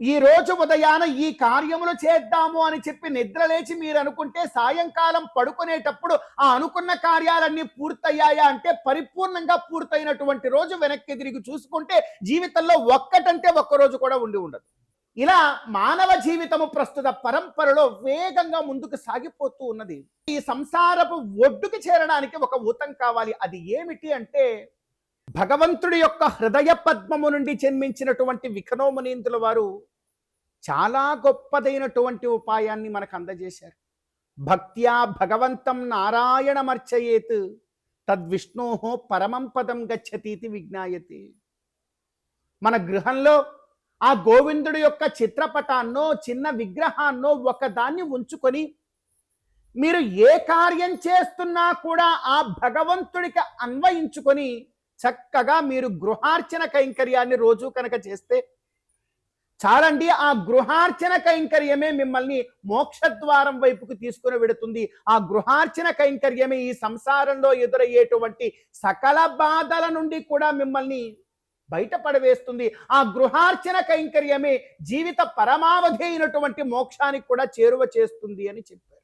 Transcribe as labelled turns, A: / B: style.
A: ఈ రోజు ఉదయాన ఈ కార్యములు చేద్దాము అని చెప్పి నిద్రలేచి మీరు అనుకుంటే సాయంకాలం పడుకునేటప్పుడు ఆ అనుకున్న కార్యాలన్నీ పూర్తయ్యాయా అంటే పరిపూర్ణంగా పూర్తయినటువంటి రోజు వెనక్కి తిరిగి చూసుకుంటే జీవితంలో ఒక్కటంటే ఒక్క రోజు కూడా ఉండి ఉండదు. ఇలా మానవ జీవితము ప్రస్తుత పరంపరలో వేగంగా ముందుకు సాగిపోతూ ఉన్నది. ఈ సంసారపు ఒడ్డుకి చేరడానికి ఒక ఊతం కావాలి. అది ఏమిటి అంటే భగవంతుడి యొక్క హృదయ పద్మము నుండి జన్మించినటువంటి విఖనోమునీంద్రుల వారు చాలా గొప్పదైనటువంటి ఉపాయాన్ని మనకు అందజేశారు. భక్త్యా భగవంతం నారాయణమర్చయేత్ తద్విష్ణోహో పరమం పదం గచ్చతీతి విజ్ఞాయతి. మన గృహంలో ఆ గోవిందుడి యొక్క చిత్రపటాన్నో చిన్న విగ్రహాన్నో ఒకదాన్ని ఉంచుకొని మీరు ఏ కార్యం చేస్తున్నా కూడా ఆ భగవంతుడికి అన్వయించుకొని చక్కగా మీరు గృహార్చన కైంకర్యాన్ని రోజు కనుక చేస్తే చాలండి. ఆ గృహార్చన కైంకర్యమే మిమ్మల్ని మోక్షద్వారం వైపుకు తీసుకుని వెడుతుంది. ఆ గృహార్చన కైంకర్యమే ఈ సంసారంలో ఎదురయ్యేటువంటి సకల బాధల నుండి కూడా మిమ్మల్ని బయటపడవేస్తుంది. ఆ గృహార్చన కైంకర్యమే జీవిత పరమావధి అయినటువంటి మోక్షానికి కూడా చేరువ చేస్తుంది అని చెప్పారు.